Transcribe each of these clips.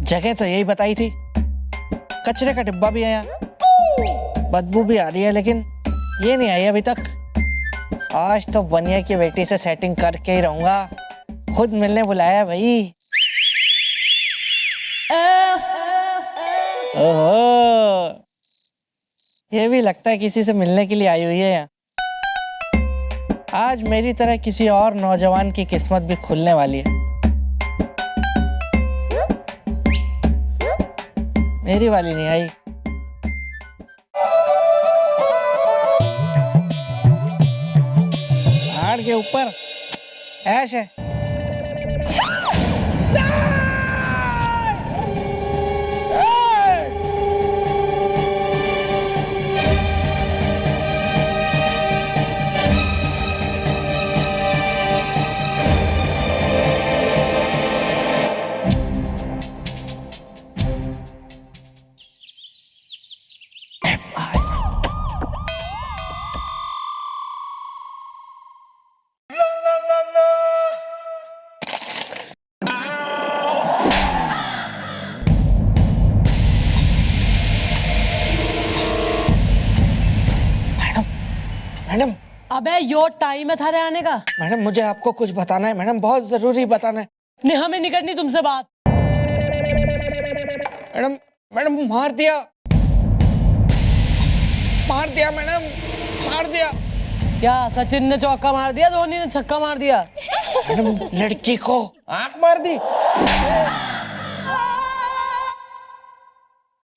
जगह तो यही बताई थी, कचरे का डिब्बा भी आया, बदबू भी आ रही है, लेकिन ये नहीं आई अभी तक। आज तो वनिया की बेटी से सेटिंग करके ही रहूंगा। खुद मिलने बुलाया भाई। ओहो, ये भी लगता है किसी से मिलने के लिए आई हुई है यहाँ। आज मेरी तरह किसी और नौजवान की किस्मत भी खुलने वाली है। मेरी वाली नहीं आई। पहाड़ के ऊपर ऐश है। मैडम, अबे यो टाइम है थारे आने का। मैडम मुझे आपको कुछ बताना है मैडम, बहुत जरूरी बताना है। नहीं, हमें नहीं करनी तुमसे बात। मैडम, मैडम मार दिया मैडम, मार दिया। क्या सचिन ने चौका मार दिया, धोनी ने छक्का मार दिया? मैडम लड़की को आंख मार दी।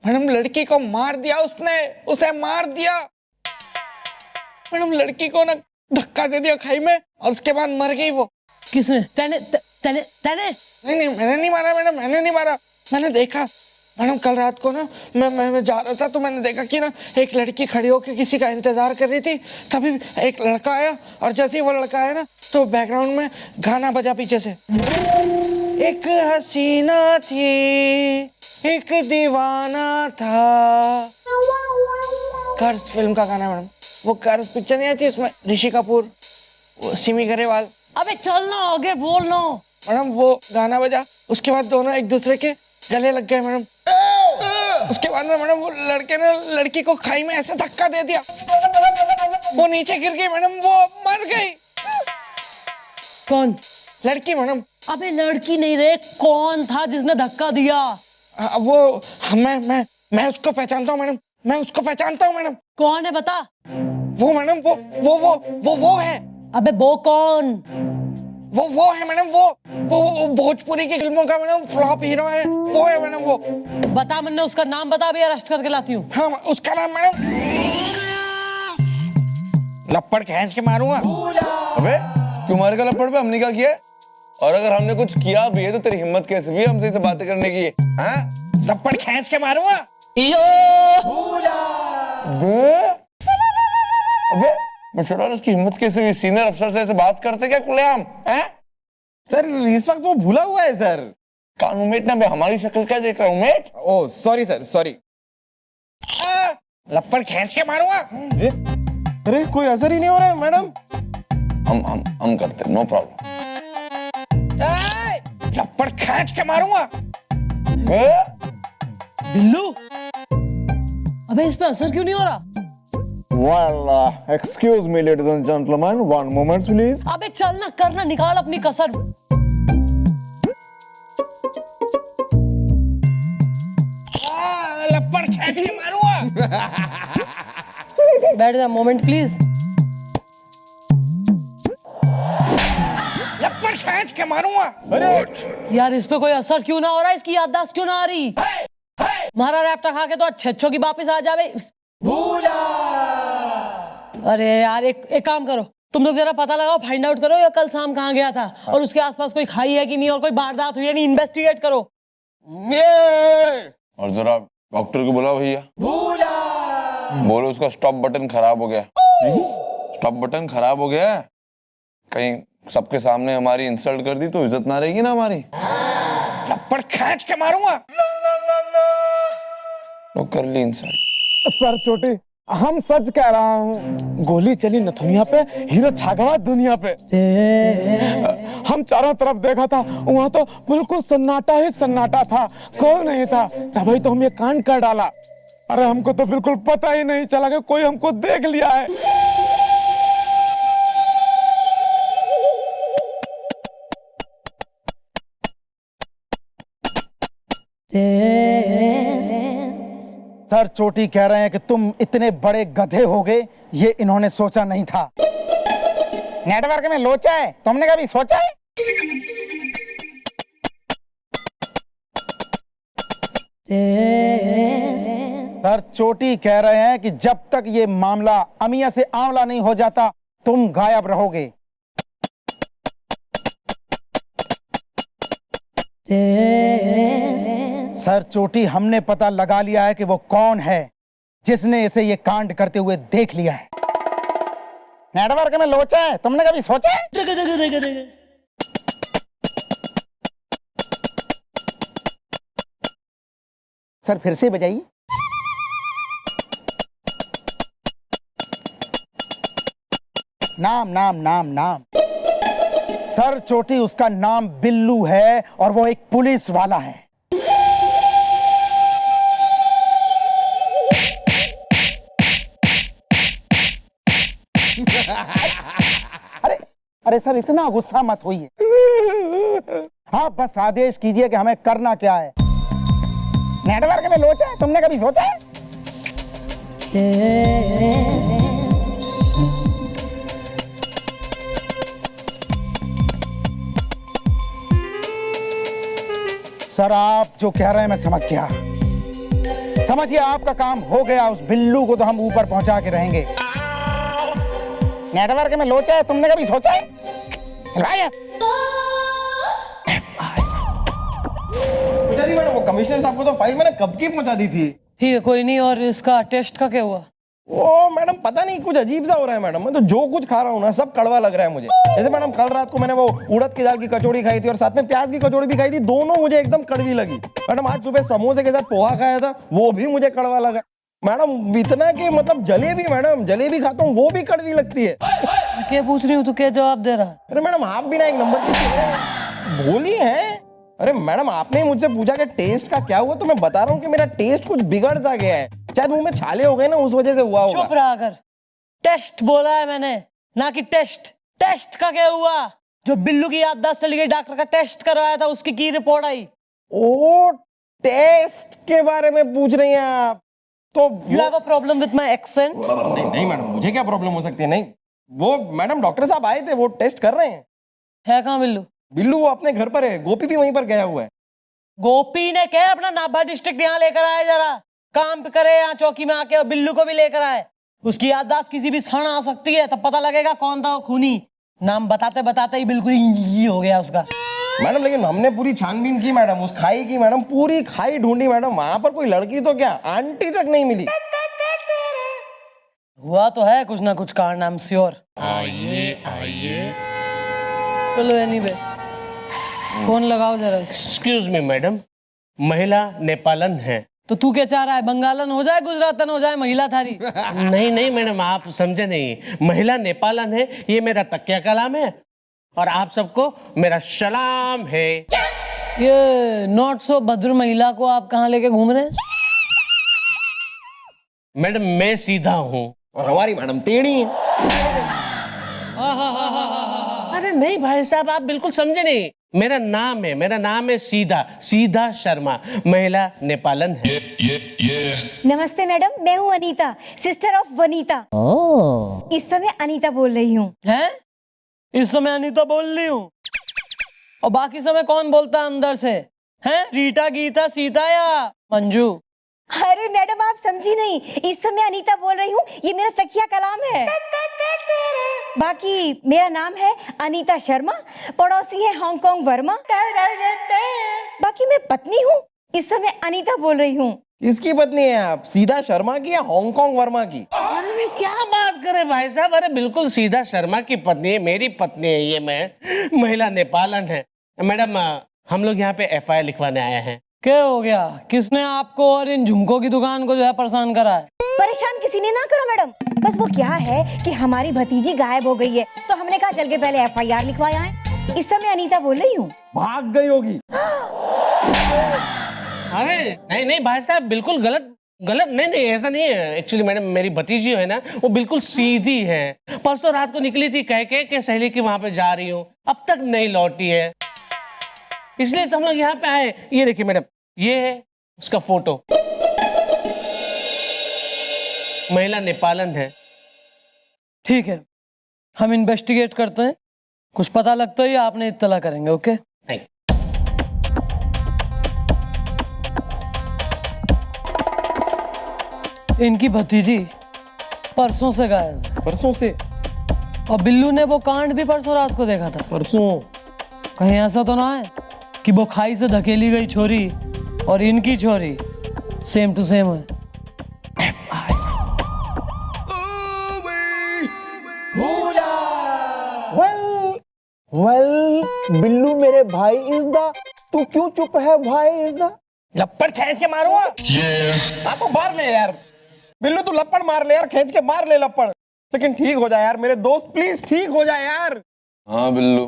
मैडम लड़की को मार दिया उसने, उसे मार दिया। मैडम लड़की को ना धक्का दे दिया खाई में और उसके बाद मर गई वो। किसने? तेने तेने तेने? नहीं, मैंने नहीं मारा मैडम, मैंने नहीं मारा। मैंने देखा मैडम, कल रात को ना मैं जा रहा था तो मैंने देखा कि ना एक लड़की खड़ी होकर किसी का इंतजार कर रही थी। तभी एक लड़का आया और जैसे ही वो लड़का आया ना तो बैकग्राउंड में गाना बजा पीछे से। एक हसीना थी, एक दीवाना था। कर्ज फिल्म का गाना मैडम। वो कर्ज पिक्चर नहीं आई थी, इसमें ऋषि कपूर, सिमी गरेवाल। अबे चल ना आगे, बोल ना। मैडम वो गाना बजा, उसके बाद दोनों एक दूसरे के गले लग गए मैडम। उसके बाद में मैडम वो लड़के ने लड़की को खाई में ऐसे धक्का दे दिया, वो नीचे गिर गई मैडम, वो मर गई। कौन? लड़की मैडम। अबे लड़की नहीं रे, कौन था जिसने धक्का दिया? वो मैं उसको पहचानता हूँ मैडम, मैं उसको पहचानता हूँ मैडम। कौन है बता? वो मैडम वो है। अबे वो कौन? वो है मैडम, वो भोजपुरी की फिल्मों का मैडम फ्लॉप हीरो है, वो है मैडम वो। बता, मैंने उसका नाम बता, अभी अरेस्ट करके लाती हूँ। हाँ, उसका नाम मैडम लपड़ खींच के मारूंगा। अबे क्यों मारेगा लपड़ पे? हमने क्या किया? और अगर हमने कुछ किया भी है तो तेरी हिम्मत कैसे भी है हमसे इसे बातें करने की? हाँ, लपड़ खींच के मारूंगा। अबे मशहूर, उसकी हिम्मत कैसे हुई? सीनियर अफसर से ऐसे बात करते क्या खुलेआम? हैं? सर इस वक्त वो भूला हुआ है सर। कान उमेट ना बे, हमारी शक्ल क्या देख रहा हूँ उमेट? Oh sorry sir, sorry. लपड़ खींच के मारूंगा। अरे कोई असर ही नहीं हो रहा है मैडम। हम करते, नो प्रॉब्लम। लपड़ खींच के मारूंगा। बिल्लू, अबे इस पे असर क्यों नहीं हो रहा? Well, excuse me, ladies and gentlemen, one moment, please. अबे चल ना, करना, निकाल अपनी कसर। लपड़ खींच के मारूंगा। बैठ जा, मोमेंट प्लीज। लपड़ खींच के मारूंगा। अरे यार इस पे कोई असर क्यों ना हो रहा है? इसकी याददाश्त क्यों ना आ रही? मारा रैप्टा खा के तो अच्छो की वापिस आ जावे। अरे यार एक काम करो, तुम लोग जरा पता लगाओ, फाइंड आउट करो ये कल शाम कहाँ गया था और उसके आसपास कोई खाई है कि नहीं और कोई वारदात हुई है नहीं, इन्वेस्टिगेट करो। और जरा डॉक्टर को बुलाओ भैया। बोलो उसका स्टॉप बटन खराब हो गया। स्टॉप बटन खराब हो गया। कहीं सबके सामने हमारी इंसल्ट कर दी तो इज्जत ना रहेगी ना हमारी। लपड़ खींच के मारूंगा। तो कर ली इंसल्ट। सर चोटी हम सच कह रहा हूँ, गोली चली नथुनिया पे, हीरो छा गया दुनिया पे। हम चारों तरफ देखा था, वहाँ तो बिल्कुल सन्नाटा ही सन्नाटा था, कोई नहीं था। तभी तो हम ये कांड कर डाला। अरे हमको तो बिल्कुल पता ही नहीं चला कि कोई हमको देख लिया है। सर चोटी कह रहे हैं कि तुम इतने बड़े गधे होगे, ये इन्होंने सोचा नहीं था। नेटवर्क में लोचा है, तुमने कभी सोचा है? सर चोटी कह रहे हैं कि जब तक ये मामला अमिया से आंवला नहीं हो जाता, तुम गायब रहोगे। सर चोटी, हमने पता लगा लिया है कि वो कौन है जिसने इसे ये कांड करते हुए देख लिया है। नेटवर्क में लोचा है, तुमने कभी सोचा है? सर फिर से बजाइए। नाम नाम नाम नाम। सर चोटी, उसका नाम बिल्लू है और वो एक पुलिस वाला है। अरे अरे सर, इतना गुस्सा मत होइए। आप बस आदेश कीजिए कि हमें करना क्या है। नेटवर्क में लोचा है, तुमने कभी सोचा है? सर आप जो कह रहे हैं मैं समझ गया। समझिए आपका काम हो गया। उस बिल्लू को तो हम ऊपर पहुंचा के रहेंगे। नेटवर्क में लोचा है, तुमने कभी सोचा है? मैडम, वो कमिश्नर साहब को तो फाइल मैंने कब की पहुंचा दी थी। ठीक है, कोई नहीं। और इसका टेस्ट का क्या हुआ? ओ मैडम, पता नहीं कुछ अजीब सा हो रहा है मैडम। मैं तो जो कुछ खा रहा हूँ ना, सब कड़वा लग रहा है मुझे। जैसे मैडम कल रात को मैंने वो उड़द की दाल की कचौड़ी खाई थी और साथ में प्याज की कचौड़ी भी खाई थी, दोनों मुझे एकदम कड़वी लगी। मैडम आज सुबह समोसे के साथ पोहा खाया था, वो भी मुझे कड़वा लगा। मैडम इतना कि मतलब जलेबी, मैडम जलेबी खाता हूँ वो भी कड़वी लगती है। क्या पूछ रही हूँ, तू क्या जवाब दे रहा है? अरे मैडम आप भी ना एक नंबर की भोली है। अरे मैडम आपने मुझसे पूछा कि टेस्ट का क्या हुआ, तो मैं बता रहा हूँ कि मेरा टेस्ट कुछ बिगड़ सा गया है। शायद मुंह में छाले हो गए ना, उस वजह से हुआ होगा। चुप रहा कर। टेस्ट बोला है मैंने, ना कि टेस्ट। टेस्ट का क्या हुआ? जो बिल्लू की याददाश्त चली गई, डॉक्टर का टेस्ट करवाया था, उसकी की रिपोर्ट आई। ओ टेस्ट के बारे में पूछ रही हैं आप? तो you have a problem with my accent? नहीं नहीं मैडम, मुझे क्या प्रॉब्लम हो सकती है? नहीं, वो मैडम डॉक्टर साहब आए थे, वो टेस्ट कर रहे हैं। है कहाँ बिल्लू? बिल्लू वो अपने घर पर है, गोपी भी वहीं पर गया हुआ है। गोपी ने क्या अपना नाभा डिस्ट्रिक्ट यहाँ लेकर आए, जरा काम करे यहाँ चौकी में आके, और बिल्लू को भी लेकर आए। उसकी याददाश्त किसी भी क्षण आ सकती है, तब पता लगेगा कौन था वो खूनी। नाम बताते बताते ही बिल्कुल ही हो गया उसका। मैडम लेकिन हमने पूरी छानबीन की मैडम, उस खाई की मैडम, पूरी खाई ढूंढी मैडम, वहां पर कोई लड़की तो क्या आंटी तक नहीं मिली। हुआ तो है कुछ ना कुछ कारण, आई एम श्योर। आइए। चलो एनीवे, फोन लगाओ जरा। एक्सक्यूज मी मैडम, महिला नेपालन है। तो तू क्या चाह रहा है, बंगालन हो जाए, गुजरातन हो जाए, महिला थारी? नहीं नहीं मैडम, आप समझे नहीं। महिला नेपालन है, ये मेरा तकिया कलाम है और आप सबको मेरा सलाम है। ये नॉट सो भद्र महिला को आप कहाँ लेके घूम रहे हैं? मैडम मैं सीधा हूँ और हमारी मैडम टेढ़ी है। अरे नहीं भाई साहब, आप बिल्कुल समझे नहीं। मेरा नाम है सीधा, सीधा शर्मा, महिला नेपालन है। नमस्ते मैडम, मैं हूँ अनीता, सिस्टर ऑफ वनीता। इस समय अनीता बोल रही हूँ। हैं? इस समय अनीता बोल रही हूँ, और बाकी समय कौन बोलता है अंदर से? हैं? रीटा, गीता, सीता या मंजू? अरे मैडम आप समझी नहीं, इस समय अनीता बोल रही हूँ, ये मेरा तकिया कलाम है। बाकी मेरा नाम है अनीता शर्मा, पड़ोसी है हांगकांग वर्मा। बाकी मैं पत्नी हूँ, इस समय अनीता बोल रही हूँ। किसकी पत्नी है आप, सीधा शर्मा की या हांगकांग वर्मा की? अरे क्या बात करे भाई साहब, अरे बिल्कुल सीधा शर्मा की पत्नी है, मेरी पत्नी है ये। मैं महिला नेपालन है। मैडम हम लोग यहाँ पे FIR लिखवाने आए हैं। क्या हो गया? किसने आपको और इन झुमकों की दुकान को जो है परेशान करा है? परेशान किस सीने ना करो मैडम। बस वो क्या है कि हमारी भतीजी गायब हो गई है, तो हमने कहा चल के पहले FIR लिखवाया है। इस समय अनीता बोल रही हूँ। भाग गई होगी। अरे नहीं नहीं भाई साहब, बिल्कुल गलत गलत नहीं ऐसा नहीं है। एक्चुअली मैडम मेरी भतीजी है ना, वो बिल्कुल सीधी है। परसों रात को निकली थी कह के कि सहेली के वहां पे जा रही हूँ, अब तक नहीं लौटी है, इसलिए तो हम लोग यहाँ पे आए। ये देखिए मैडम, ये है उसका फोटो, महिला नेपालन है। ठीक है, हम इन्वेस्टिगेट करते हैं, कुछ पता लगता ही आपने इत्तला करेंगे। ओके? नहीं इनकी भतीजी परसों से गायब है, परसों से? और बिल्लू ने वो कांड भी परसों रात को देखा था। परसों? कहीं ऐसा तो ना है कि वो खाई से धकेली गई छोरी और इनकी छोरी सेम टू सेम है। वेल बिल्लू मेरे भाई इज द, तू क्यों चुप है भाई इज द? लपड़ खींच के मारूंगा। हाँ तो मार ले यार बिल्लू, तू लपड़ मार ले यार, खींच के मार ले लपड़, लेकिन ठीक हो जाए यार मेरे दोस्त, प्लीज ठीक हो जाए यार। हाँ बिल्लू,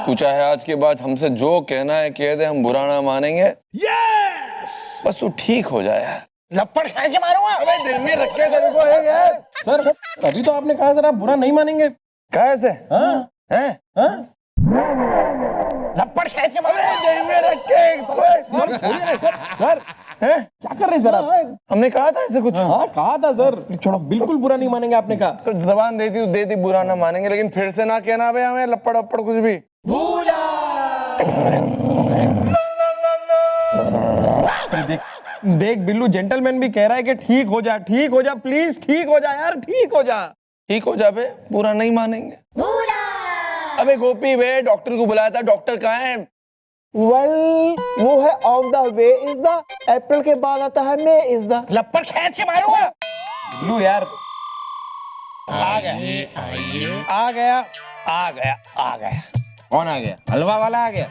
तू चाहे आज के बाद हमसे जो कहना है कह दे, हम बुरा ना मानेंगे। यस, बस तू ठीक हो जाए यार। लपड़ खींच के मारूंगा। अबे दिल में रख के तेरे को है यार। सर अभी तो आपने कहा सर आप बुरा नहीं मानेंगे। कैसे? हाँ हैं? हाँ लपड़ खींच के मारूंगा। दिल में रख के। सर छोड़िए ना सर। सर हैं? क्या कर रहे हैं सर आप? हमने कहा था ऐसे कुछ? हाँ कहा था सर, छोड़ो, बिल्कुल बुरा नहीं मानेंगे आपने कहा। तो जबान दे दी बुरा ना मानेंगे, लेकिन फिर से ना कहना भाई हमें लपड़ वप्पड़ कुछ भी। देख बिल्लू, जेंटलमैन भी कह रहा है कि ठीक हो जा, ठीक हो जा, प्लीज ठीक हो जा यार, ठीक हो जा। ठीक हो जा बे, पूरा नहीं मानेंगे। अबे गोपी बे, डॉक्टर को बुलाया था, डॉक्टर कहाँ है? वेल वो है on the way is the, अप्रैल के बाद आता है मे इज द। लपड़ खींच के मारूंगा। बिल्लू यार आ गया। कौन आ गया? हलवा वाला आ गया?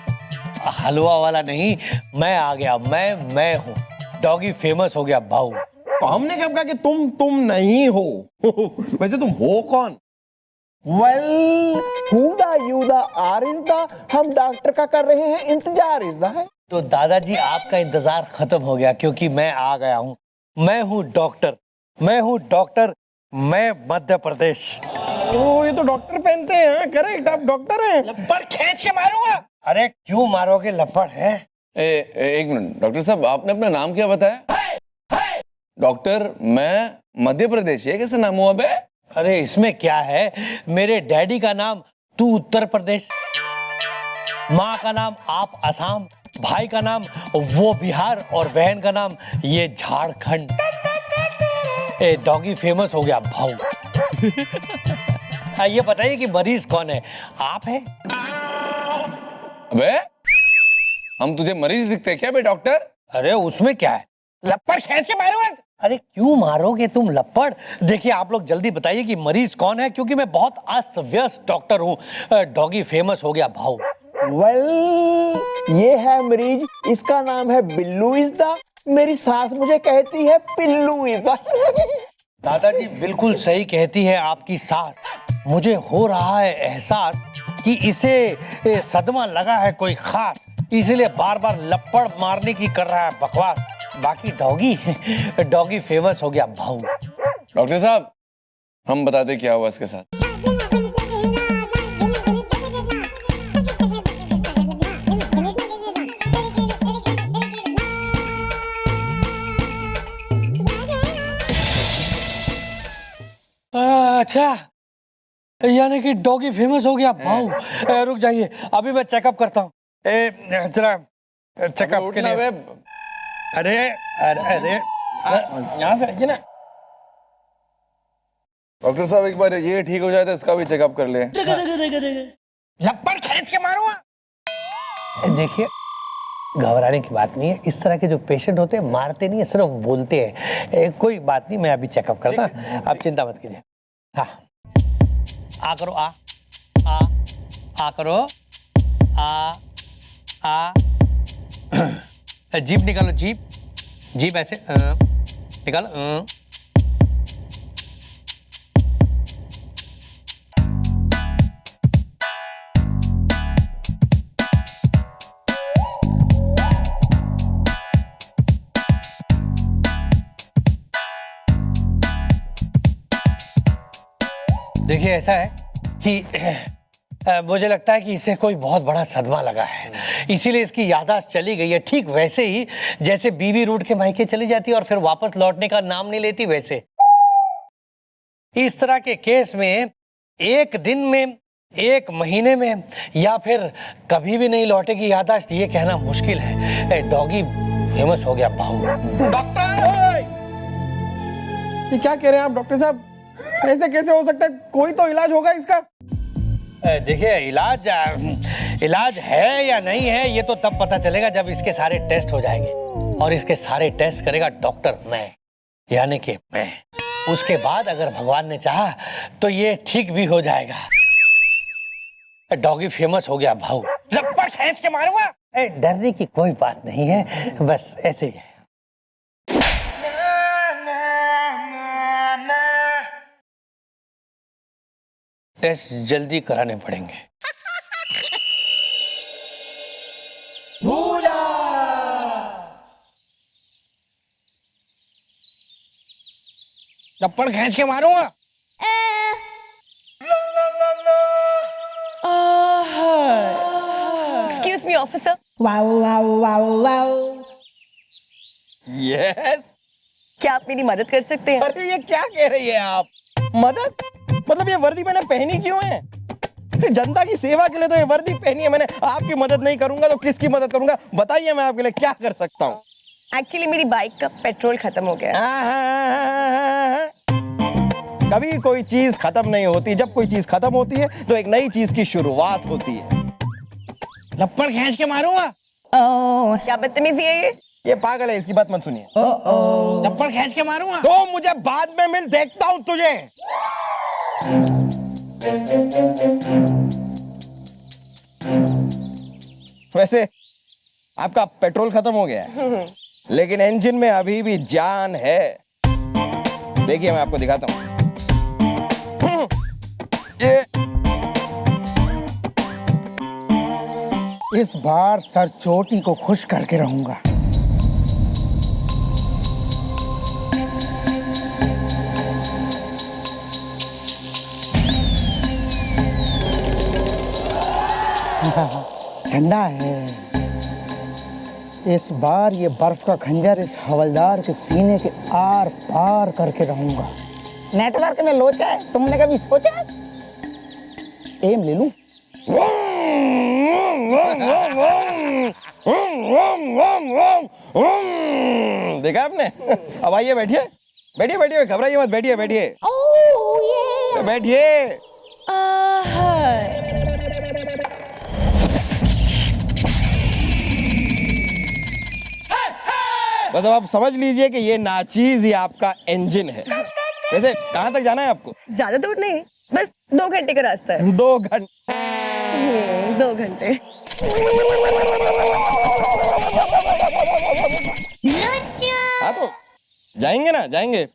हलवा वाला नहीं, मैं आ गया। मैं हूँ डॉगी, फेमस हो गया भाऊ। तो हमने कब कहा कि तुम नहीं हो? वैसे तुम हो कौन? Well who the you the are is the, हम डॉक्टर का कर रहे हैं इंतजार इज द है। तो दादाजी आपका इंतजार खत्म हो गया, क्योंकि मैं आ गया हूँ। मैं हूँ डॉक्टर, मैं मध्य प्रदेश। ओ ये तो डॉक्टर पहनते हैं, करेक्ट, आप डॉक्टर हैं। लपड़ खींच के मारूंगा। अरे क्यों मारोगे, लपड़ है। एक मिनट डॉक्टर साहब, आपने अपना नाम क्या बताया? डॉक्टर मैं मध्य प्रदेश, ये कैसे नाम हुआ बे? अरे इसमें क्या है, मेरे डैडी का नाम तू उत्तर प्रदेश, माँ का नाम आप असम, भाई का नाम वो बिहार और बहन का नाम ये झारखंड। डॉगी फेमस हो गया भाऊ। ये बताइए कि मरीज कौन है, आप है? अबे हम तुझे मरीज दिखते हैं क्या बे डॉक्टर? अरे उसमें क्या है, लपड़ खींच के मारूंगा। अरे क्यों मारोगे तुम लपड़? देखिए आप लोग जल्दी बताइए कि मरीज कौन है, क्योंकि मैं बहुत अस्त व्यस्त डॉक्टर हूँ। डॉगी फेमस हो गया भाऊ। वेल ये है मरीज, इसका नाम है बिल्लू इज द, मेरी सास मुझे कहती है पिल्लू इज द। दादाजी बिल्कुल सही कहती है आपकी सास। मुझे हो रहा है एहसास कि इसे सदमा लगा है कोई खास, इसीलिए बार बार लपड़ मारने की कर रहा है बकवास। बाकी डॉगी फेमस हो गया भाऊ। डॉक्टर साहब हम बताते क्या हुआ इसके साथ। अच्छा, यानी कि डॉगी फेमस हो गया भाऊ। रुक जाइए, अभी मैं चेकअप करता हूँ। जरा चेकअप के लिए। अरे अरे अरे यहाँ से आइए ना। डॉक्टर साहब एक बार ये ठीक हो जाए तो इसका भी चेकअप कर ले। लपड़ खींच के मारूंगा। देखिए घबराने की बात नहीं है, इस तरह के जो पेशेंट होते हैं मारते नहीं है, सिर्फ बोलते हैं। कोई बात नहीं, मैं अभी चेकअप करता हूँ, आप चिंता मत कीजिए। हाँ आ करो, आ करो, आ जीभ निकालो, जीभ ऐसे निकालो, देखिए ऐसा है कि मुझे लगता है कि इसे कोई बहुत बड़ा सदमा लगा है, इसीलिए इसकी याददाश्त चली गई है। ठीक वैसे ही जैसे बीवी रूठ के मायके चली जाती है और फिर वापस लौटने का नाम नहीं लेती, वैसे इस तरह के केस में एक दिन में, एक महीने में या फिर कभी भी नहीं लौटेगी याददाश्त, ये कहना मुश्किल है। डॉगी फेमस हो गया बाहू। डॉक्टर, ये क्या कह रहे हैं आप डॉक्टर साहब? ऐसे कैसे हो सकता है? कोई तो इलाज होगा इसका। देखिए इलाज है या नहीं है ये तो तब पता चलेगा जब इसके सारे टेस्ट हो जाएंगे, और इसके सारे टेस्ट करेगा डॉक्टर मैं, यानी कि मैं। उसके बाद अगर भगवान ने चाहा तो ये ठीक भी हो जाएगा। डॉगी फेमस हो गया भाऊ। लपड़ खींच के मारूंगा। डरने की कोई बात नहीं है, बस ऐसे ही है। टेस्ट जल्दी कराने पड़ेंगे। लपड़ खींच के मारूंगा। Excuse me officer. यस। क्या आप मेरी मदद कर सकते हैं? अरे ये क्या कह रही है आप? मदद? मतलब ये वर्दी मैंने पहनी क्यों है? जनता की सेवा के लिए तो ये वर्दी पहनी है मैंने। आपकी मदद नहीं करूंगा तो किसकी मदद करूंगा? बताइए मैं आपके लिए क्या कर सकता हूँ। एक्चुअली मेरी बाइक का पेट्रोल खत्म हो गया है। कभी कोई चीज खत्म नहीं होती। जब कोई चीज खत्म होती है तो एक नई चीज की शुरुआत होती है। लपड़ खींच के मारूंगा। क्या बदतमीजी है ये पागल है, इसकी बात मत सुनिए। लपड़ खींच के मारूंगा। तो मुझे बाद में मिल, देखता हूं तुझे। वैसे आपका पेट्रोल खत्म हो गया है, लेकिन इंजन में अभी भी जान है। देखिए मैं आपको दिखाता हूं। ये इस बार सर चोटी को खुश करके रहूंगा। ठंडा है। इस बार ये बर्फ का खंजर इस हवलदार के सीने के आर पार करके रहूंगा। नेटवर्क में लोचा है, तुमने कभी सोचा? एम ले लूं। देखा आपने? अब आइए, बैठिए बैठिए बैठिए, घबराइए मत, बैठिए बैठिए बैठिए। बस अब आप समझ लीजिए कि ये नाचीज ही आपका इंजन है। वैसे कहाँ तक जाना है आपको? ज्यादा दूर नहीं, बस 2 घंटे का रास्ता है। 2 घंटे? 2 घंटे। हाँ तो जाएंगे ना, जाएंगे।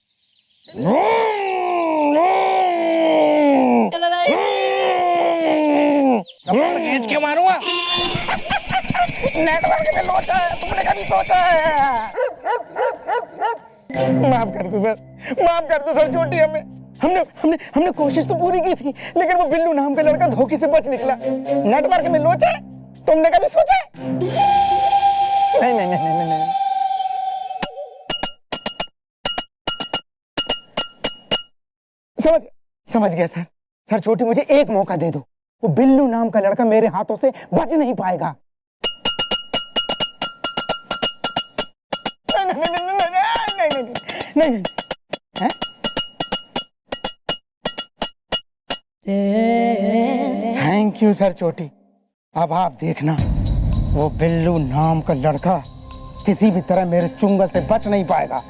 खींच के मारूंगा। नेटवर्क में लोचा है, तुमने कभी सोचा है? माफ कर दो सर, माफ कर दो सर। छोटी हमें हमने हमने हमने कोशिश तो पूरी की थी, लेकिन वो बिल्लू नाम का लड़का धोखे से बच निकला। नेटवर्क में लोचा है, तुमने कभी सोचा है? नहीं नहीं नहीं नहीं नहीं। समझ गया सर। सर छोटी, मुझे एक मौका दे दो। वो बिल्लू नाम का लड़का मेरे हाथों से बच नहीं पाएगा। नहीं। थैंक यू सर छोटी। अब आप देखना, वो बिल्लू नाम का लड़का किसी भी तरह मेरे चुंगल से बच नहीं पाएगा।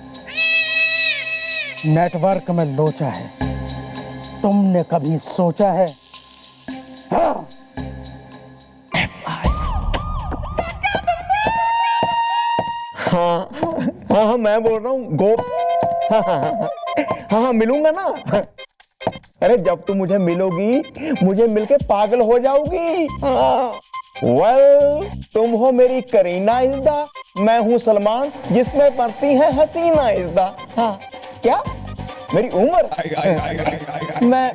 नेटवर्क में लोचा है, तुमने कभी सोचा है? हाँ। हाँ मैं बोल रहा हूँ गोप। हाँ मिलूंगा ना। अरे जब तुम मुझे मिलोगी, मुझे मिलके पागल हो जाओगी। वेल, तुम हो मेरी करीना इज़्दा, मैं हूँ सलमान जिसमें पड़ती है हसीना इज़्दा। हाँ क्या? मेरी उम्र? मैं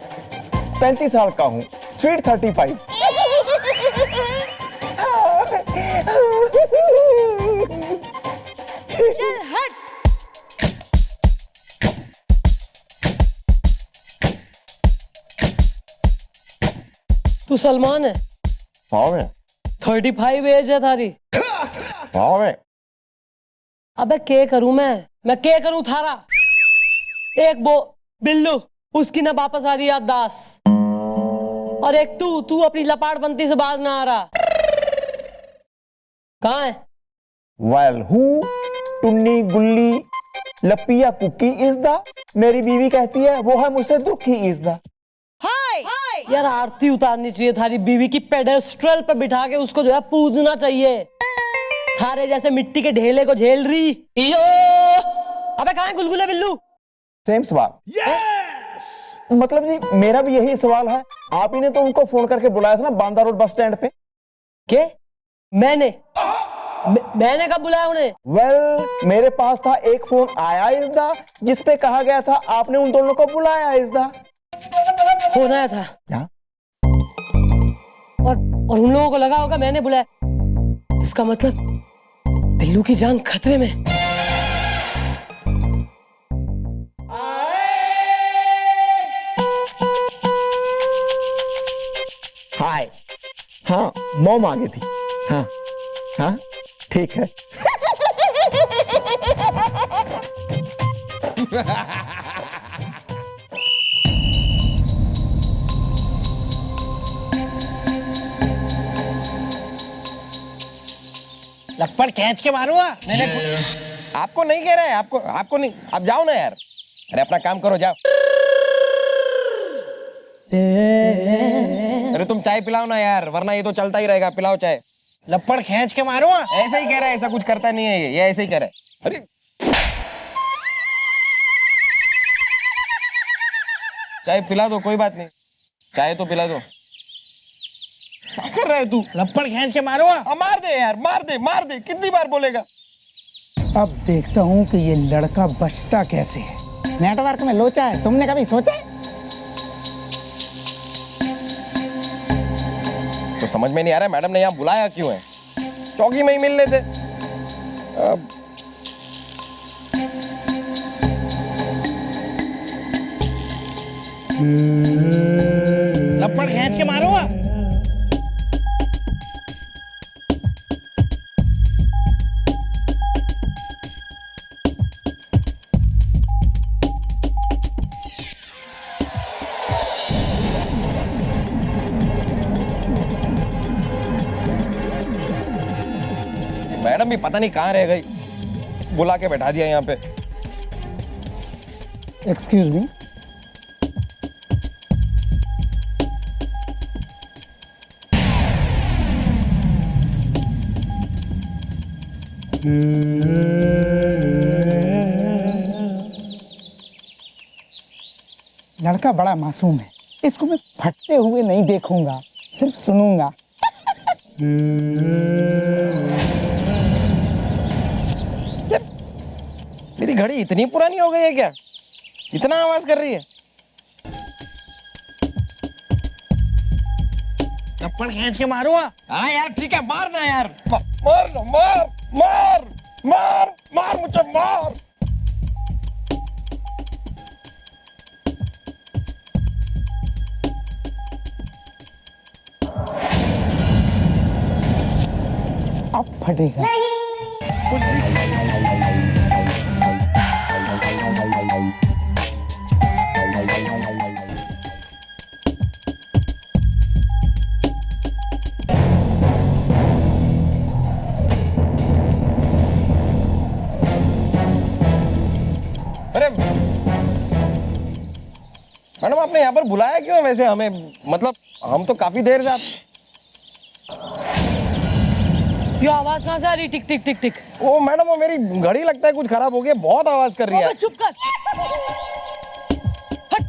35 साल का हूँ, स्वीट 35। चल हट। तू सलमान है? हाँ मैं 35 एज है थारी। हाँ मैं अबे के करूं मैं के करूं थारा? एक वो बिल्लू, उसकी ना वापस आ रही याददाश्त, और एक तू अपनी लपाट बनती से बाज ना आ रहा। कहाँ है? वेल हु टुन्नी गुल्ली लपिया कुकी इज द, मेरी बीवी कहती है वो है मुझसे दुखी इज द। यार आरती उतारनी चाहिए थारी बीवी की, पेडेस्ट्रल पे बिठा के उसको जो है पूजना चाहिए। थारे जैसे मिट्टी के ढेले को झेल रही। इयो! अबे कहाँ है गुलगुले बिल्लू? सेम सवाल। मतलब जी मेरा भी यही सवाल है। आप ही ने तो उनको फोन करके बुलाया था ना बांदा रोड बस स्टैंड पे। के? मैंने कब बुलाया उन्हें? वेल मेरे पास था एक फोन आया इस दा, जिसपे कहा गया था आपने उन दोनों को बुलाया इस दा। फोन आया था क्या? और उन लोगों को लगा होगा मैंने बुलाया। इसका मतलब बिल्लू की जान खतरे में। हाय, हाँ मॉम आ गई थी। हाँ हाँ ठीक है। लपड़ खींच के मारूंगा। आपको नहीं कह रहा है, आपको नहीं। आप जाओ ना यार, अरे अपना काम करो, जाओ। अरे तुम चाय पिलाओ ना यार, वरना ये तो चलता ही रहेगा। पिलाओ चाय। लपड़ खींच के मारूंगा। ऐसा ही कह रहा है, ऐसा कुछ करता नहीं है ये ऐसे ही कह रहा है। अरे चाय पिला दो, कोई बात नहीं, चाय तो पिला दो। क्या कर रहा है तू? लपड़ खींच के मारूंगा। मार दे यार, मार दे, कितनी बार बोलेगा? अब देखता हूँ कि ये लड़का बचता कैसे है। नेटवर्क में लोचा है, तुमने कभी सोचा है? तो समझ में नहीं आ रहा मैडम ने यहाँ बुलाया क्यों है? चौकी में ही मिल लेते। अब लपड़ खींच के मारूंगा। मैडम भी पता नहीं कहाँ रह गई, बुला के बैठा दिया यहाँ पे। Excuse me. लड़का बड़ा मासूम है, इसको मैं फटते हुए नहीं देखूंगा, सिर्फ सुनूंगा। मेरी घड़ी इतनी पुरानी हो गई है क्या? इतना आवाज कर रही है? लपड़ खींच के मारूंगा। हाँ यार ठीक है, मार ना यार, मार ना, मार मार मार मार मुझे मार। अब फटेगा। अरे मैडम आपने यहाँ पर बुलाया क्यों है वैसे हमें? मतलब हम तो काफी देर से ये आवाज कहाँ से आ रही? टिक टिक टिक टिक। ओ मैडम, वो मेरी घड़ी लगता है कुछ खराब हो गया, बहुत आवाज कर रही है। अबे चुप कर। हट।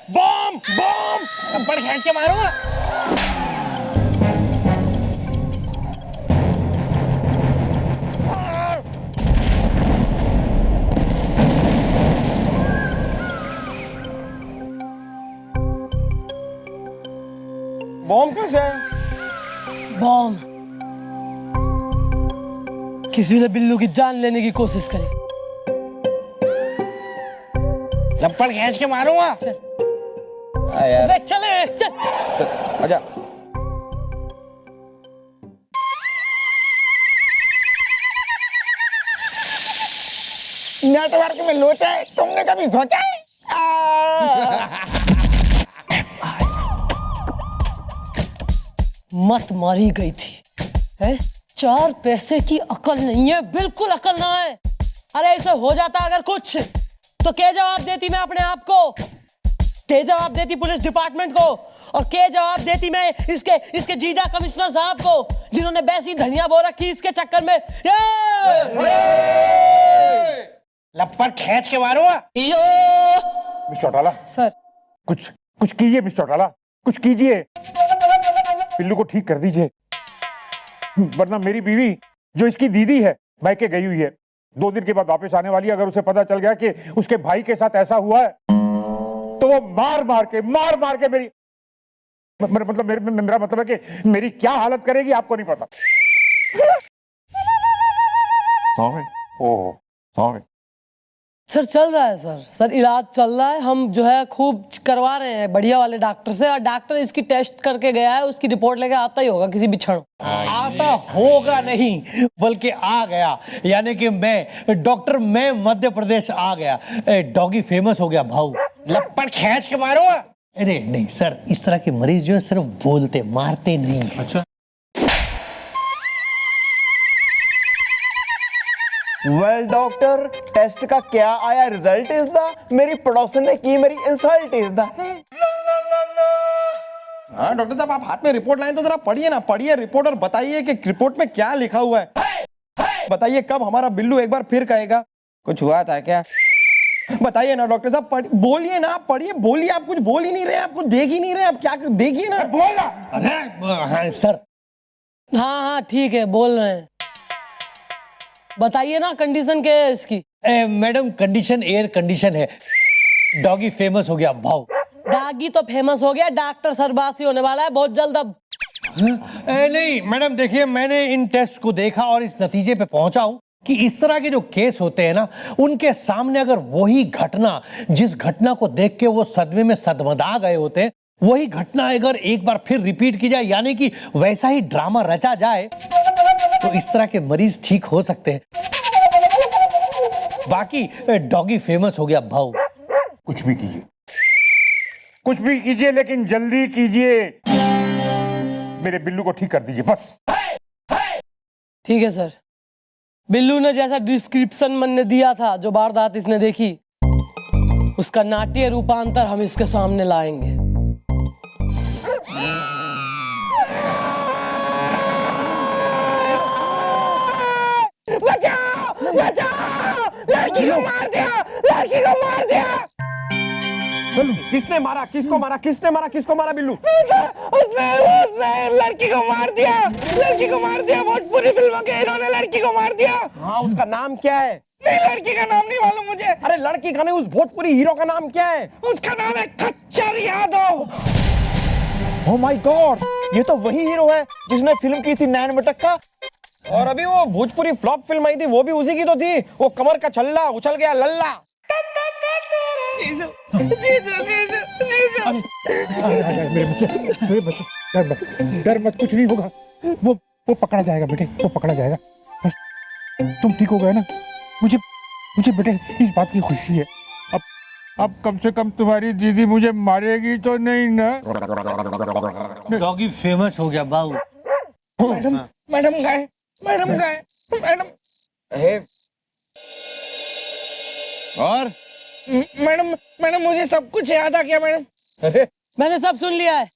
बम बम। लपड़ खींच के मारूंगा। बॉम्ब कैसे है? बॉम्ब किसी ने बिल्लू की जान लेने की कोशिश करी। लपड़ खींच के मारूंगा। यार देख चले चल। अच्छा नेटवर्क में लोचा है, तुमने कभी सोचा है? मत मारी गई थी है? 4 पैसे की अकल नहीं है, बिल्कुल अकल ना है। अरे ऐसे हो जाता अगर कुछ तो क्या जवाब देती मैं अपने आप को, क्या जवाब देती पुलिस डिपार्टमेंट को, और क्या जवाब देती मैं इसके जीजा कमिश्नर साहब को, जिन्होंने वैसी धनिया बो रखी इसके चक्कर में। लपड़ खींच के मारूंगा। मिस्टर चौटाला, सर कुछ कीजिए मिस्टर चौटाला, कुछ कीजिए, बिल्लू को ठीक कर दीजिए, वरना मेरी बीवी जो इसकी दीदी है मायके गई हुई है, 2 दिन के बाद वापस आने वाली है। अगर उसे पता चल गया कि उसके भाई के साथ ऐसा हुआ है तो वो मार मार के मेरी मेरा मतलब है कि मेरी क्या हालत करेगी आपको नहीं पता। सॉरी, ओह सॉरी। सर चल रहा है सर इलाज चल रहा है। हम जो है खूब करवा रहे हैं बढ़िया वाले डॉक्टर से, और डॉक्टर इसकी टेस्ट करके गया है, उसकी रिपोर्ट लेके आता ही होगा किसी भी क्षण। आता होगा नहीं बल्कि आ गया, यानी कि मैं मध्य प्रदेश आ गया। डॉगी फेमस हो गया भाऊ। लपड़ खींच के मारूंगा। अरे नहीं सर, इस तरह के मरीज जो है सिर्फ बोलते मारते नहीं। अच्छा वेल डॉक्टर, टेस्ट का क्या आया रिजल्ट इज द, मेरी पड़ोसन ने की मेरी इंसल्ट इज द। हाँ डॉक्टर साहब, आप हाथ में रिपोर्ट लाए तो जरा पढ़िए ना, पढ़िए रिपोर्ट और बताइए कि रिपोर्ट में क्या लिखा हुआ है। बताइए कब हमारा बिल्लू एक बार फिर कहेगा कुछ हुआ था क्या? बताइए ना डॉक्टर साहब, बोलिए ना, आप पढ़िए, बोलिए। आप कुछ बोल ही नहीं रहे, आप कुछ देख ही नहीं रहे, आप क्या देखिए ना, बोलना। हाँ सर। हाँ ठीक है, बोल रहे हैं। बताइए ना कंडीशन क्या है इसकी। मैडम कंडीशन एयर कंडीशन है, डॉगी फेमस हो गया भाव। डॉगी तो फेमस हो गया, डॉक्टर सरबासी होने वाला है बहुत जल्द अब। नहीं मैडम देखिए, मैंने इन टेस्ट को देखा और इस नतीजे पे पहुंचा हूं कि इस तरह के जो केस होते हैं ना, उनके सामने अगर वही घटना, जिस घटना को देख के वो सदमे में सदमदा गए होते हैं, वही घटना अगर एक बार फिर रिपीट की जाए, यानी कि वैसा ही ड्रामा रचा जाए, तो इस तरह के मरीज ठीक हो सकते हैं। बाकी डॉगी फेमस हो गया भाऊ। कुछ भी कीजिए लेकिन जल्दी कीजिए, मेरे बिल्लू को ठीक कर दीजिए बस। ठीक है सर। बिल्लू ने जैसा डिस्क्रिप्शन मैंने दिया था, जो वारदात इसने देखी, उसका नाट्य रूपांतर हम इसके सामने लाएंगे। बचाओ बचाओ, लड़की को मार दिया, लड़की को मार दिया। किसने मारा, किसको मारा, किसने मारा, किसको मारा बिल्लू? उसने लड़की को मार दिया, लड़की को मार दिया। भोजपुरी फिल्मों के इन्होंने लड़की को मार दिया। हाँ, उसका नाम क्या है? नहीं, लड़की का नाम नहीं मालूम मुझे। अरे लड़की का नहीं, उस भोजपुरी हीरो का नाम क्या है? उसका नाम है खच्चर यादव। ओह माय गॉड, ये तो वही हीरो है जिसने फिल्म की थी नैन मटक्का। और अभी वो भोजपुरी फ्लॉप फिल्म आई थी, वो भी उसी की तो थी, वो कमर का छल्ला उछल गया लल्ला। मेरे बच्चे डर मत, कुछ नहीं होगा, वो पकड़ा जाएगा बेटे, वो पकड़ा जाएगा। बस तुम ठीक हो गए ना, मुझे बेटे इस बात की खुशी है। अब कम से कम तुम्हारी दीदी मुझे मारेगी तो नहीं ना? डॉगी फेमस हो गया बाबू। मैडम गए, मैडम गए, मैडम। और मैडम मुझे सब कुछ याद आ गया मैडम। अरे मैंने सब सुन लिया है,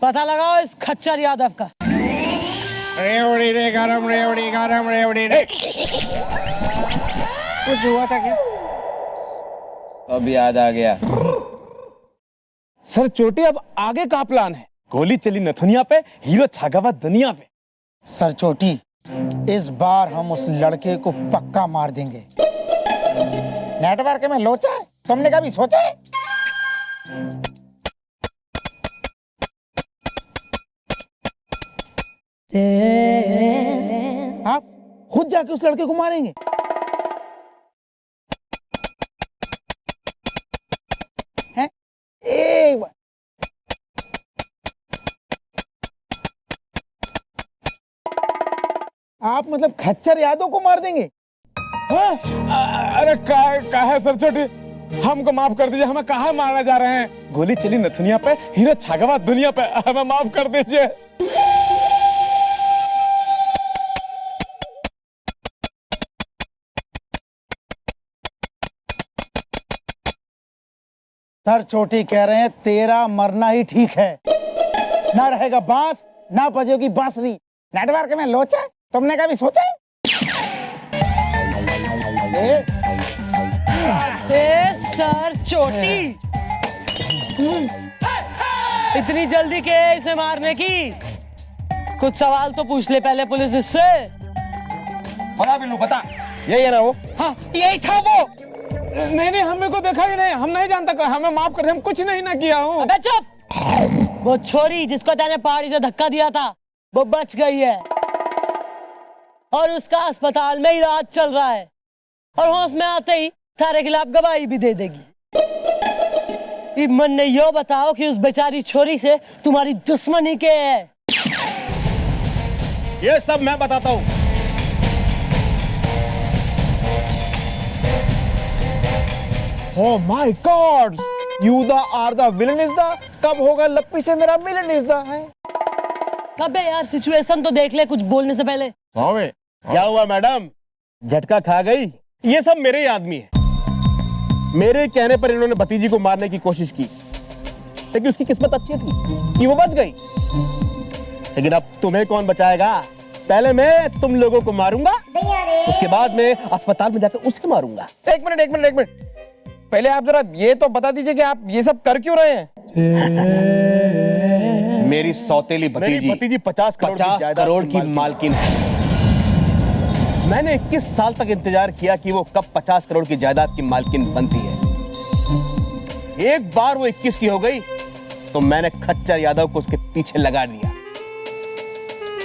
पता लगाओ इस खच्चर यादव का। रेवड़ी रे गरम, रेवड़ी गरम, रेवड़ी रे। कुछ हुआ था क्या? अब याद आ गया। सर चोटी, अब आगे का प्लान है? गोली चली नथुनिया पे, हीरो छागा दुनिया पे। सर चोटी, इस बार हम उस लड़के को पक्का मार देंगे। नेटवर्क में लोचा है, तुमने कभी सोचा है? आप खुद जाके उस लड़के को मारेंगे? हैं? एक बार आप मतलब खच्चर यादव को मार देंगे? अरे का है सर छोटी, हमको माफ कर दीजिए, हमें कहाँ मारना जा रहे हैं? गोली चली नथुनिया पे, हीरो छागवा दुनिया पे, हमें माफ कर दीजिए। सर चोटी कह रहे हैं तेरा मरना ही ठीक है। ना रहेगा बांस, ना बजेगी बांसुरी। नेटवर्क में लोचा, तुमने कभी सोचा है? सर चोटी, इतनी जल्दी क्या है इसे मारने की? कुछ सवाल तो पूछ ले पहले पुलिस इससे। बता बिल्लू, बता, यही है ना वो? हाँ यही था वो। नहीं हमें को देखा ही नहीं, हम नहीं जानता, हमें माफ कर दे, हम कुछ नहीं ना किया हूँ। अबे चुप! वो छोरी जिसको तैने पहाड़ी से धक्का दिया था वो बच गई है और उसका अस्पताल में इलाज चल रहा है और होश में आते ही थारे खिलाफ गवाही भी दे देगी। मन ने यो बताओ कि उस बेचारी छोरी से तुम्हारी दुश्मनी क्या है? ये सब मैं बताता हूँ। Oh my God! You the are the villain is the, कब होगा लप्पी से मेरा मिलन is the है? कबे यार सिचुएशन तो देख ले कुछ बोलने से पहले। क्या हुआ मैडम, झटका खा गई? ये सब मेरे ही आदमी है। मेरे कहने पर इन्होंने भतीजी को मारने की कोशिश की, लेकिन उसकी किस्मत अच्छी थी कि वो बच गई। लेकिन अब तुम्हें कौन बचाएगा? पहले मैं तुम लोगों को मारूंगा, उसके बाद मैं अस्पताल में जाकर उसके मारूंगा। एक मिनट, पहले आप जरा ये तो बता दीजिए कि आप ये सब कर क्यों रहे हैं? मेरी सौतेली भतीजी 50 करोड़ की मालकिन है। मैंने 21 साल तक इंतजार किया कि वो कब 50 करोड़ की जायदाद की मालकिन बनती है। एक बार वो 21 की हो गई तो मैंने खच्चर यादव को उसके पीछे लगा दिया।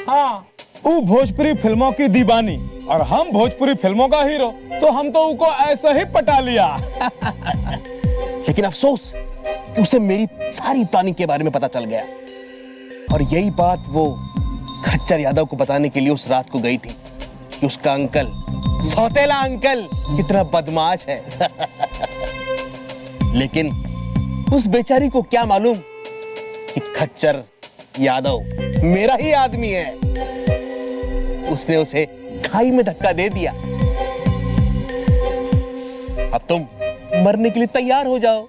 हाँ, वो भोजपुरी फिल्मों की दीवानी और हम भोजपुरी फिल्मों का हीरो, तो हम तो उनको ऐसा ही पटा लिया। लेकिन अफसोस उसे मेरी सारी प्लानिंग के बारे में पता चल गया और यही बात वो खच्चर यादव को बताने के लिए उस रात को गई थी कि उसका अंकल, सौतेला अंकल, कितना बदमाश है। लेकिन उस बेचारी को क्या मालूम कि खच्चर यादव मेरा ही आदमी है। उसने उसे खाई में धक्का दे दिया। अब तुम मरने के लिए तैयार हो जाओ।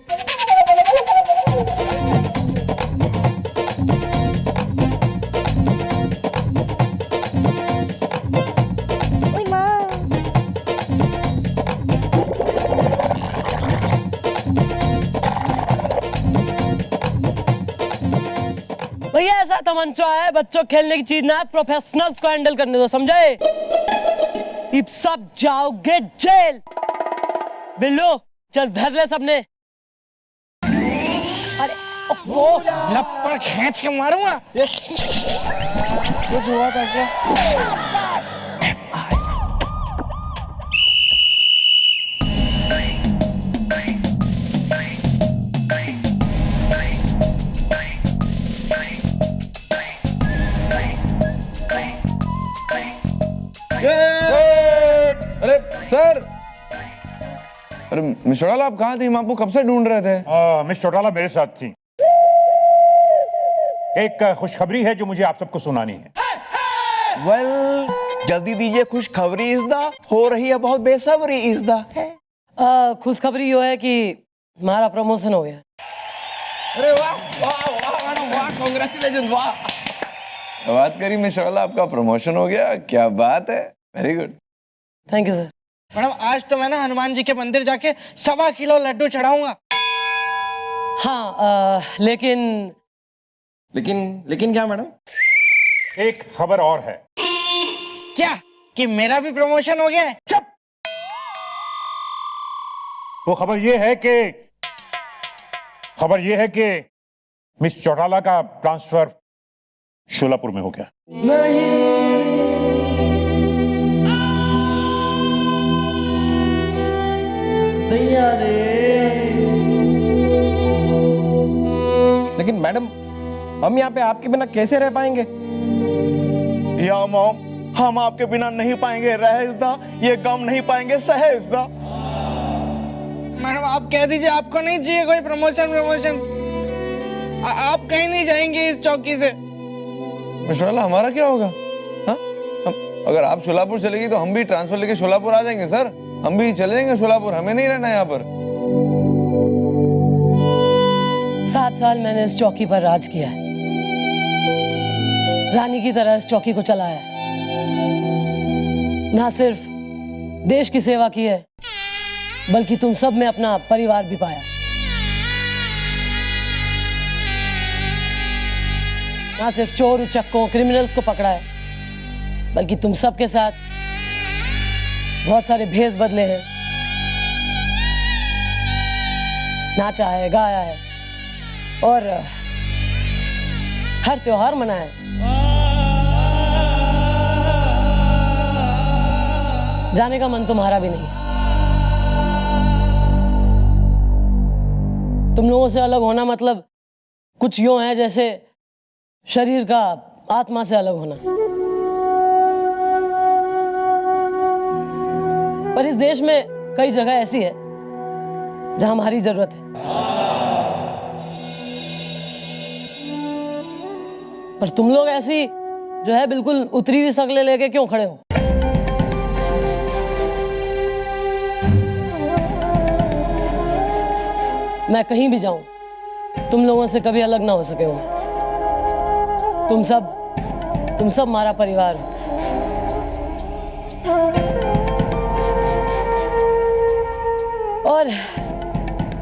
भैया ऐसा तमंचा है, बच्चों खेलने की चीज ना है, प्रोफेशनल्स को हैंडल करने दो, समझे? अब सब जाओगे जेल। बिल्लू चल धर ले सबने। अरे वो लपड़ खींच के मारूंगा। कुछ हुआ था क्या? अरे सर, अरे मिस चौटाला आप कहाँ थे? हम आपको कब से ढूंढ रहे थे। मिस चौटाला मेरे साथ थी। एक खुशखबरी है जो मुझे आप सबको सुनानी है। वेल, जल्दी दीजिए, खुशखबरी इस दा हो रही है, बहुत बेसब्री इस दा है। खुशखबरी यो है कि हमारा प्रमोशन हो गया। अरे वाह वाह वाह वाह, कांग्रेचुलेशन, वाह। बात करी मिस चौटाला, आपका प्रमोशन हो गया, क्या बात है, very good. Thank you sir. Madam आज तो मैं ना हनुमान जी के मंदिर जाके 1.25 किलो लड्डू चढ़ाऊंगा। हाँ लेकिन लेकिन क्या मैडम? एक खबर और है। क्या कि मेरा भी प्रमोशन हो गया है? चुप। वो खबर ये है कि मिस चौटाला का ट्रांसफर शोलापुर में हो गया। दैया रे। लेकिन मैडम हम यहाँ पे आपके बिना कैसे रह पाएंगे? या मॉम, हम आपके बिना नहीं पाएंगे रहसदा, ये गम नहीं पाएंगे सहसदा। मैडम आप कह दीजिए आपको नहीं चाहिए कोई प्रमोशन। आप कहीं नहीं जाएंगे इस चौकी से। मिश्राला हमारा क्या होगा? हाँ? अगर आप शोलापुर चलेगी तो हम भी ट्रांसफर लेके शोलापुर आ जाएंगे सर। हम भी चले जाएंगे शोलापुर, हमें नहीं रहना यहाँ पर। 7 साल मैंने इस चौकी पर राज किया है, रानी की तरह इस चौकी को चलाया है। ना सिर्फ देश की सेवा की है, बल्कि तुम सब में अपना परिवार भी पाया। ना सिर्फ चोर उचक्कों क्रिमिनल्स को पकड़ा है, बल्कि तुम सब के साथ बहुत सारे भेष बदले हैं, नाचा है, गाया है और हर त्योहार मनाया है। जाने का मन तुम्हारा भी नहीं। तुम लोगों से अलग होना मतलब कुछ यूं है जैसे शरीर का आत्मा से अलग होना। पर इस देश में कई जगह ऐसी है जहां हमारी जरूरत है, पर तुम लोग ऐसी जो है बिल्कुल उतरी हुई शक्लें लेके क्यों खड़े हो? मैं कहीं भी जाऊं तुम लोगों से कभी अलग ना हो सके हूं मैं। तुम सब हमारा परिवार हो। और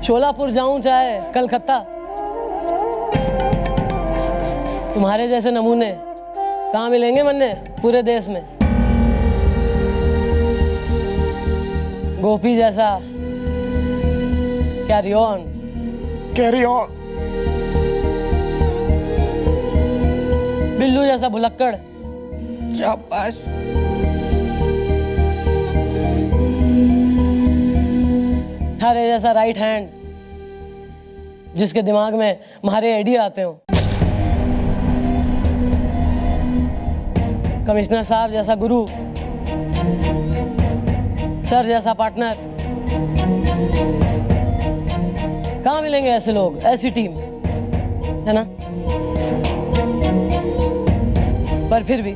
शोलापुर जाऊं चाहे कलकत्ता, तुम्हारे जैसे नमूने कहाँ मिलेंगे मन्ने पूरे देश में। गोपी जैसा कैरी ऑन। बिल्लू जैसा भुलक्कड़। शाबाश। थारे जैसा राइट हैंड जिसके दिमाग में हमारे आइडिया आते हो। कमिश्नर साहब जैसा गुरु, सर जैसा पार्टनर। कहाँ मिलेंगे ऐसे लोग, ऐसी टीम, है ना? पर फिर भी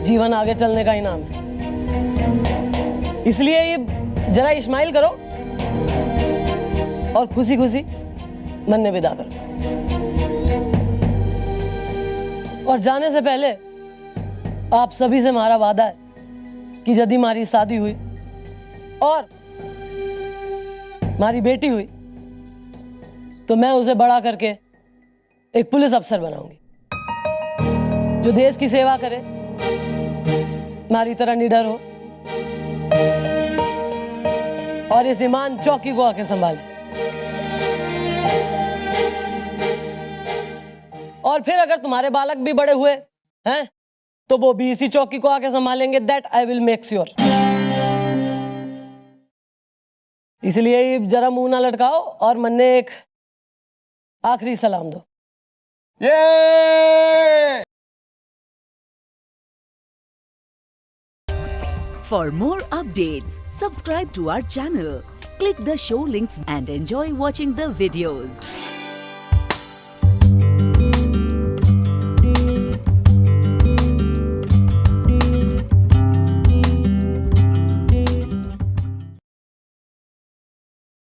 जीवन आगे चलने का ही नाम है, इसलिए ये जरा इस्माइल करो और खुशी खुशी मन में विदा करो। और जाने से पहले आप सभी से हमारा वादा है कि यदि हमारी शादी हुई और हमारी बेटी हुई तो मैं उसे बड़ा करके एक पुलिस अफसर बनाऊंगी जो देश की सेवा करे, हमारी तरह निडर हो और इस ईमान चौकी को आके संभाले। और फिर अगर तुम्हारे बालक भी बड़े हुए हैं तो वो भी इसी चौकी को आके संभालेंगे। That I will make sure. इसलिए जरा मुंह ना लटकाओ और मन ने एक आखिरी सलाम दो। For more updates, subscribe to our channel, click the show links and enjoy watching the videos.